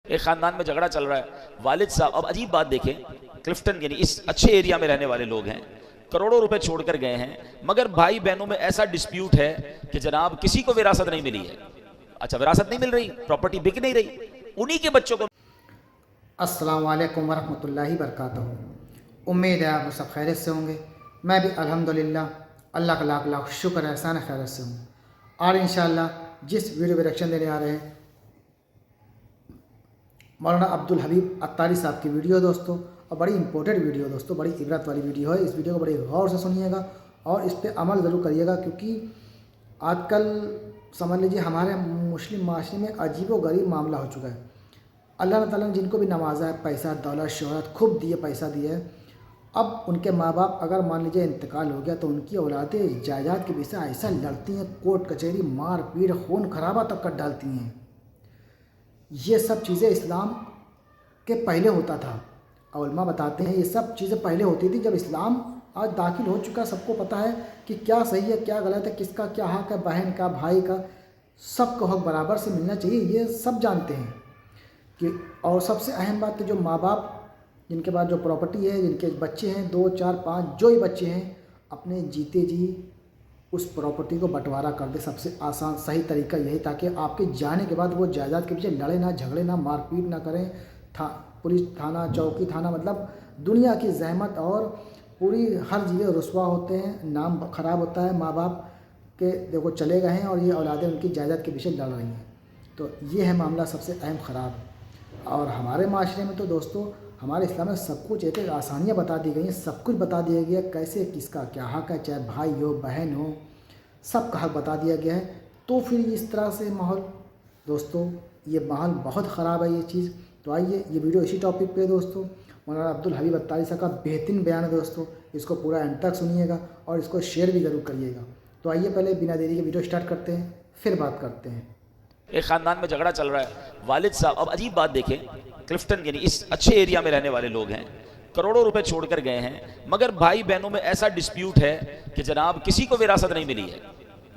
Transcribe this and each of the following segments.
ایک خاندان میں جھگڑا چل رہا ہے، والد صاحب، اب عجیب بات دیکھیں، کلفٹن یعنی اس اچھے ایریا میں رہنے والے لوگ ہیں، کروڑوں روپے چھوڑ کر گئے ہیں، مگر بھائی بہنوں میں ایسا ڈسپیوٹ ہے کہ جناب کسی کو وراثت نہیں ملی ہے۔ اچھا وراثت نہیں مل رہی، پراپرٹی بک نہیں رہی، انہی کے بچوں کو۔ السلام علیکم ورحمۃ اللہ وبرکاتہ۔ امید ہے آپ سب خیریت سے ہوں گے۔ میں بھی الحمدللہ اللہ کا لاکھ لاکھ شکر احسان خیریت سے ہوں۔ اور انشاءاللہ جس ویڈیو پہ ریئیکشن دینے آ رہے ہیں مولانا عبدالحبیب عطاری صاحب کی ویڈیو دوستو، اور بڑی امپورٹنٹ ویڈیو دوستو، بڑی عبرت والی ویڈیو ہے۔ اس ویڈیو کو بڑی غور سے سنیے گا اور اس پہ عمل ضرور کریے گا، کیونکہ آج کل سمجھ لیجیے ہمارے مسلم معاشرے میں عجیب و غریب معاملہ ہو چکا ہے۔ اللہ تعالیٰ نے جن کو بھی نوازا ہے، پیسہ دولت شہرت خوب دیے، پیسہ دیا ہے، اب ان کے ماں باپ اگر مان لیجیے انتقال ہو گیا تو ان کی اولادیں جائیداد کے وجہ ایسا لڑتی ہیں، کورٹ کچہری مار پیٹ خون خرابہ تک کر ڈالتی ہیں۔ یہ سب چیزیں اسلام کے پہلے ہوتا تھا، علماء بتاتے ہیں یہ سب چیزیں پہلے ہوتی تھی۔ جب اسلام آج داخل ہو چکا، سب کو پتہ ہے کہ کیا صحیح ہے کیا غلط ہے، کس کا کیا حق ہے، بہن کا بھائی کا، سب کو حق برابر سے ملنا چاہیے، یہ سب جانتے ہیں کہ۔ اور سب سے اہم بات تو جو ماں باپ جن کے پاس جو پراپرٹی ہے، جن کے بچے ہیں 2 4 5 جو ہی بچے ہیں، اپنے جیتے جی اس پراپرٹی کو بٹوارا کر دے۔ سب سے آسان صحیح طریقہ یہی، تاکہ آپ کے جانے کے بعد وہ جائیداد کے پیچھے لڑے نہ، جھگڑے نہ، مار پیٹ نہ کریں۔ پولیس تھانہ، چوکی تھانہ، مطلب دنیا کی زحمت اور پوری ہر جگہ رسوا ہوتے ہیں، نام خراب ہوتا ہے ماں باپ کے، دیکھو چلے گئے ہیں اور یہ اولادیں ان کی جائیداد کے پیچھے لڑ رہی ہیں۔ تو یہ ہے معاملہ سب سے اہم خراب۔ اور ہمارے معاشرے میں تو دوستو ہمارے اسلام میں سب کچھ ایک آسانیاں بتا دی گئی ہیں، سب کچھ بتا دیا گیا ہے، کیسے کس کا کیا حق ہے، چاہے بھائی ہو بہن ہو، سب کا حق بتا دیا گیا ہے۔ تو پھر اس طرح سے ماحول دوستو، یہ ماحول بہت خراب ہے یہ چیز۔ تو آئیے یہ ویڈیو اسی ٹاپک پہ دوستو، مولانا عبدالحبیب عطاری صاحب کا بہترین بیان ہے دوستو، اس کو پورا اینڈ تک سنیے گا اور اس کو شیئر بھی ضرور کریے گا۔ تو آئیے پہلے بنا دیری کے ویڈیو سٹارٹ کرتے ہیں، پھر بات کرتے ہیں۔ ایک خاندان میں جھگڑا چل رہا ہے، والد صاحب، اب عجیب بات دیکھیں، کلفٹن یعنی اس اچھے ایریا میں رہنے والے لوگ ہیں، کروڑوں روپے چھوڑ کر گئے ہیں، مگر بھائی بہنوں میں ایسا ڈسپیوٹ ہے کہ جناب کسی کو وراثت نہیں ملی ہے۔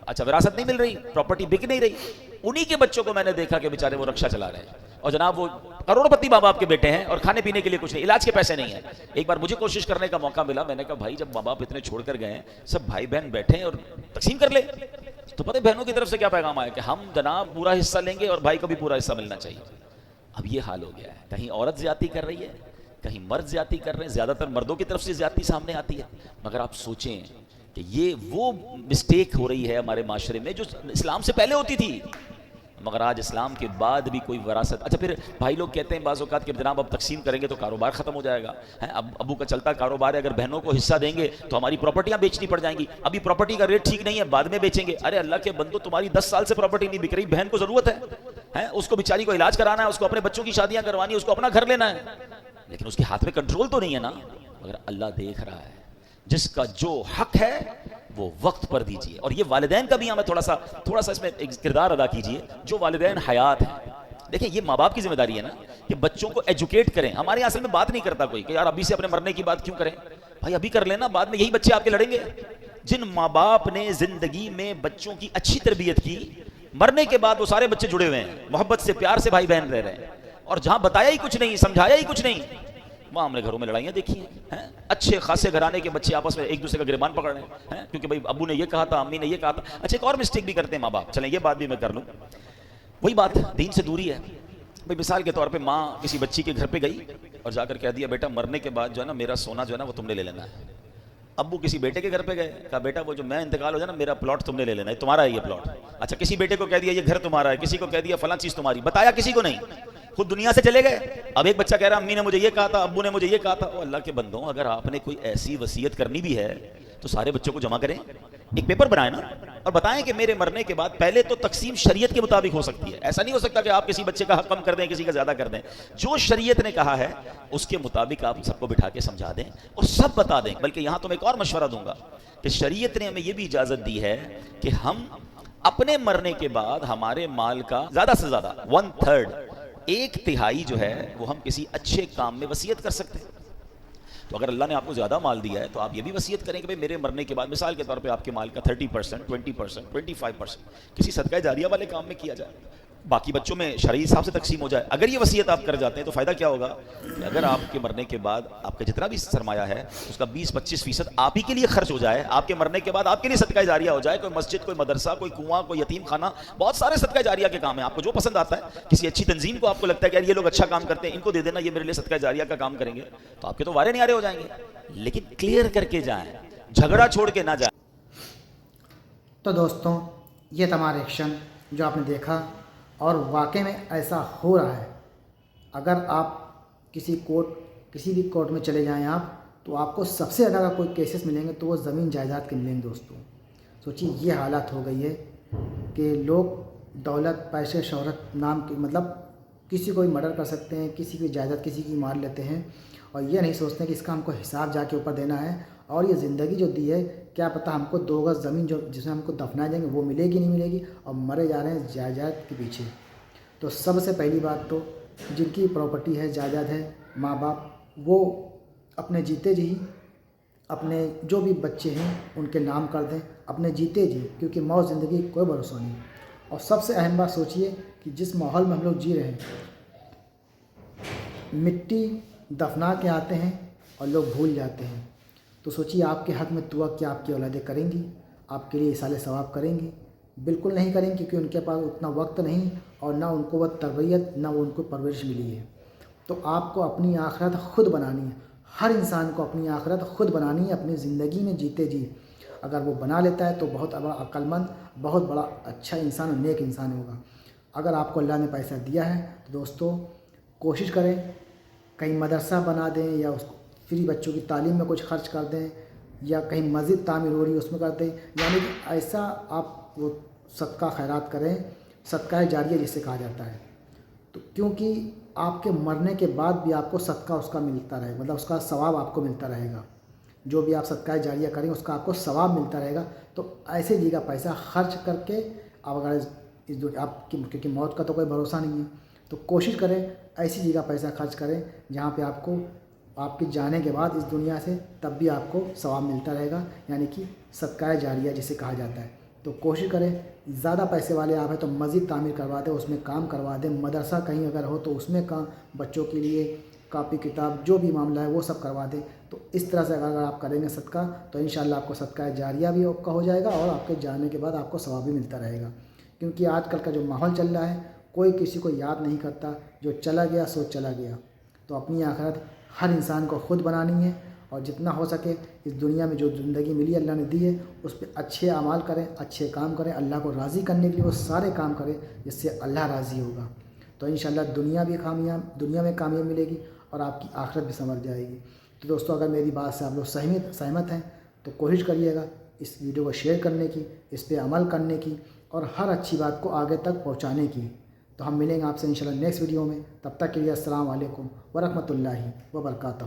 اچھا وراثت نہیں مل رہی، پراپرٹی بک نہیں رہی، انہی کے بچوں کو میں نے دیکھا کہ بیچارے وہ رکشا چلا رہے ہیں، اور جناب وہ کروڑ پتی ماں باپ کے بیٹے ہیں اور کھانے پینے کے لیے کچھ نہیں، علاج کے پیسے نہیں ہیں۔ ایک بار مجھے کوشش کرنے کا موقع ملا، میں نے کہا بھائی جب ماں باپ اتنے چھوڑ کر گئے ہیں، سب بھائی بہن بیٹھے ہیں اور تقسیم کر لے۔ تو پتہ بہنوں کی طرف سے کیا پیغام آیا کہ ہم جناب پورا حصہ لیں گے اور بھائی کو بھی پورا حصہ ملنا چاہیے۔ اب یہ حال ہو گیا ہے، کہیں عورت زیادتی کر رہی ہے، کہیں مرد زیادتی کر رہے ہیں، زیادہ تر مردوں کی طرف سے زیادتی سامنے آتی ہے۔ مگر آپ سوچیں کہ یہ وہ مسٹیک ہو رہی ہے ہمارے معاشرے میں جو اسلام سے پہلے ہوتی تھی، مگر آج اسلام کے بعد بھی کوئی وراثت۔ اچھا پھر بھائی لوگ کہتے ہیں بعض اوقات کہ جناب اب تقسیم کریں گے تو کاروبار ختم ہو جائے گا، اب ابو کا چلتا کاروبار ہے، اگر بہنوں کو حصہ دیں گے تو ہماری پراپرٹیاں بیچنی پڑ جائیں گی، ابھی پراپرٹی کا ریٹ ٹھیک نہیں ہے، بعد میں بیچیں گے۔ ارے اللہ کے بندو، تمہاری 10 سال سے پراپرٹی نہیں بک رہی، بہن کو ضرورت ہے، اس کو بیچاری کو علاج کرانا ہے، اس کو اپنے بچوں کی شادیاں کروانی ہے، اس کو اپنا گھر لینا ہے، لیکن اس کے ہاتھ میں کنٹرول تو نہیں ہے نا، مگر اللہ دیکھ رہا ہے۔ جس کا جو حق ہے وہ وقت پر دیجیے۔ اور یہ والدین کا بھی ہمیں تھوڑا سا اس میں ایک کردار ادا کیجیے، جو والدین حیات ہیں۔ دیکھیں یہ ماں باپ کی ذمہ داری ہے نا کہ بچوں کو ایجوکیٹ کریں۔ ہمارے یہاں اصل میں بات نہیں کرتا کوئی کہ یار ابھی سے اپنے مرنے کی بات کیوں کریں، بھائی ابھی کر لینا، بعد میں یہی بچے آپ کے لڑیں گے۔ جن ماں باپ نے زندگی میں بچوں کی اچھی تربیت کی، مرنے کے بعد وہ سارے بچے جڑے ہوئے ہیں، محبت سے پیار سے بھائی بہن رہ رہے ہیں، اور جہاں بتایا ہی کچھ نہیں، سمجھایا ہی کچھ نہیں، وہاں ہم نے گھروں میں لڑائیاں دیکھی ہیں۔ اچھے خاصے گھرانے کے بچے آپس میں ایک دوسرے کا گریبان پکڑ رہے ہیں، کیونکہ بھائی ابو نے یہ کہا تھا، امی نے یہ کہا تھا۔ اچھا ایک اور مسٹیک بھی کرتے ہیں ماں باپ، چلیں یہ بات بھی میں کر لوں، وہی بات دین سے دوری ہے۔ بھائی مثال کے طور پہ ماں کسی بچی کے گھر پہ گئی اور جا کر کہہ دیا بیٹا مرنے کے بعد جو ہے نا میرا سونا جو ہے نا وہ تم نے لے لینا ہے۔ ابو کسی بیٹے کے گھر پہ گئے، کہا بیٹا وہ جو میں انتقال ہو جائے نا میرا پلاٹ تم نے لے لینا ہے، تمہارا ہے یہ پلاٹ۔ اچھا کسی بیٹے کو کہہ دیا یہ گھر تمہارا ہے، کسی کو کہہ دیا فلاں چیز تمہاری، بتایا کسی کو نہیں، خود دنیا سے چلے گئے۔ اب ایک بچہ کہہ رہا امی نے مجھے یہ کہا تھا، ابو نے مجھے یہ کہا تھا۔ او اللہ کے بندوں، اگر آپ نے کوئی ایسی وصیت کرنی بھی ہے تو سارے بچوں کو جمع کریں، ایک پیپر بنائیں نا، اور بتائیں کہ میرے مرنے کے بعد پہلے تو تقسیم شریعت کے مطابق ہو سکتی ہے، ایسا نہیں ہو سکتا کہ آپ کسی بچے کا حق کم کر دیں، کسی کا زیادہ کر دیں۔ جو شریعت نے کہا ہے اس کے مطابق آپ سب کو بٹھا کے سمجھا دیں اور سب بتا دیں۔ بلکہ یہاں تو میں ایک اور مشورہ دوں گا کہ شریعت نے ہمیں یہ بھی اجازت دی ہے کہ ہم اپنے مرنے کے بعد ہمارے مال کا زیادہ سے زیادہ 1/3، 1/3 جو ہے وہ ہم کسی اچھے کام میں وصیت کر سکتے ہیں۔ تو اگر اللہ نے آپ کو زیادہ مال دیا ہے تو آپ یہ بھی وصیت کریں کہ میرے مرنے کے بعد مثال کے طور پہ آپ کے مال کا 30%، 20%، 25% کسی صدقہ جاریہ والے کام میں کیا جائے، باقی بچوں میں شرعی حساب سے تقسیم ہو جائے. اگر یہ وصیت آپ کر جاتے ہیں تو فائدہ کیا ہوگا کہ اگر آپ کے مرنے کے بعد آپ کا جتنا بھی سرمایہ ہے اس کا 20-25% آپ ہی کے لیے خرچ ہو جائے, آپ کے مرنے کے بعد آپ کے لیے صدقہ جاریہ ہو جائے, کوئی مسجد, کوئی مدرسہ, کوئی کنواں, کوئی یتیم خانہ, بہت سارے صدقہ جاریہ کے کام ہیں, آپ کو جو پسند آتا ہے, کسی اچھی تنظیم کو آپ کو لگتا ہے کہ یار یہ لوگ اچھا کام کرتے ہیں, ان کو دے دینا, یہ میرے لیے صدقہ جاریہ کا کام کریں گے, تو آپ کے تو وارے نیارے ہو جائیں گے. لیکن کلیئر کر کے جائیں, جھگڑا چھوڑ کے نہ جائیں. تو دوستوں یہ تمہارا ریئیکشن جو آپ نے دیکھا, اور واقع میں ایسا ہو رہا ہے. اگر آپ کسی بھی کورٹ میں چلے جائیں آپ, تو آپ کو سب سے زیادہ اگر کوئی کیسز ملیں گے تو وہ زمین جائیداد کے ملیں گے. دوستوں سوچیے یہ حالت ہو گئی ہے کہ لوگ دولت, پیسے, شہرت نام کی, مطلب کسی کو بھی مرڈر کر سکتے ہیں, کسی کی جائیداد کسی کی مار لیتے ہیں, اور یہ نہیں سوچتے کہ اس کا ہم کو حساب جا کے اوپر دینا ہے. اور یہ زندگی جو دی ہے, کیا پتہ ہم کو 2 گز زمین جو جس میں ہم کو دفنائے جائیں گے وہ ملے گی نہیں ملے گی, اور مرے جا رہے ہیں جائیداد کے پیچھے. تو سب سے پہلی بات تو جن کی پراپرٹی ہے, جائیداد ہے, ماں باپ, وہ اپنے جیتے جی اپنے جو بھی بچے ہیں ان کے نام کر دیں, اپنے جیتے جی, کیونکہ موت زندگی کوئی بھروسہ نہیں. اور سب سے اہم بات سوچیے کہ جس ماحول میں ہم لوگ جی رہے ہیں, مٹی دفنا کے آتے ہیں اور لوگ بھول جاتے ہیں. تو سوچیے آپ کے حق میں دعا کیا آپ کی اولادیں کریں گی, آپ کے لیے اصال ثواب کریں گی؟ بالکل نہیں کریں گی, کیونکہ ان کے پاس اتنا وقت نہیں, اور نہ ان کو وہ تربیت, نہ وہ ان کو پرورش ملی ہے. تو آپ کو اپنی آخرت خود بنانی ہے. ہر انسان کو اپنی آخرت خود بنانی ہے, اپنی زندگی میں جیتے جی. اگر وہ بنا لیتا ہے تو بہت بڑا عقل مند, بہت بڑا اچھا انسان اور نیک انسان ہوگا. اگر آپ کو اللہ نے پیسہ دیا ہے تو دوستوں کوشش کریں کہیں مدرسہ بنا دیں, یا اس کو فری بچوں کی تعلیم میں کچھ خرچ کر دیں, یا کہیں مسجد تعمیر ہو رہی ہے اس میں کر دیں. یعنی کہ ایسا آپ وہ صدقہ خیرات کریں, صدقہ جاریہ جسے کہا جاتا ہے. تو کیونکہ آپ کے مرنے کے بعد بھی آپ کو صدقہ اس کا ملتا رہے, مطلب اس کا ثواب آپ کو ملتا رہے گا. جو بھی آپ صدقہ جاریہ کریں اس کا آپ کو ثواب ملتا رہے گا. تو ایسے جگہ پیسہ خرچ کر کے آپ اگر آپ کی, کیونکہ موت کا تو کوئی بھروسہ نہیں ہے, تو کوشش کریں ایسی جگہ پیسہ خرچ کریں جہاں پہ آپ کو آپ کے جانے کے بعد اس دنیا سے تب بھی آپ کو ثواب ملتا رہے گا, یعنی کہ صدقہ جاریہ جسے کہا جاتا ہے. تو کوشش کریں, زیادہ پیسے والے آپ ہیں تو مسجد تعمیر کروا دیں, اس میں کام کروا دیں. مدرسہ کہیں اگر ہو تو اس میں کام, بچوں کے لیے کاپی کتاب جو بھی معاملہ ہے وہ سب کروا دیں. تو اس طرح سے اگر آپ کریں گے صدقہ تو انشاءاللہ آپ کو صدقہ جاریہ بھی کا ہو جائے گا, اور آپ کے جانے کے بعد آپ کو ثواب بھی ملتا رہے گا. کیونکہ آج کل کا جو ماحول چل رہا ہے, کوئی کسی کو یاد نہیں کرتا, جو چلا گیا سو چلا گیا. تو اپنی آخرت ہر انسان کو خود بنانی ہے, اور جتنا ہو سکے اس دنیا میں جو زندگی ملی اللہ نے دی ہے اس پہ اچھے اعمال کریں, اچھے کام کریں, اللہ کو راضی کرنے کے لیے وہ سارے کام کریں جس سے اللہ راضی ہوگا. تو انشاءاللہ دنیا میں کامیاب ملے گی, اور آپ کی آخرت بھی سنور جائے گی. تو دوستو اگر میری بات سے آپ لوگ سہمت ہیں تو کوشش کریے گا اس ویڈیو کو شیئر کرنے کی, اس پہ عمل کرنے کی, اور ہر اچھی بات کو آگے تک پہنچانے کی. تو ہم ملیں گے آپ سے انشاءاللہ نیکسٹ ویڈیو میں. تب تک کے لیے السلام علیکم ورحمۃ اللہ وبرکاتہ.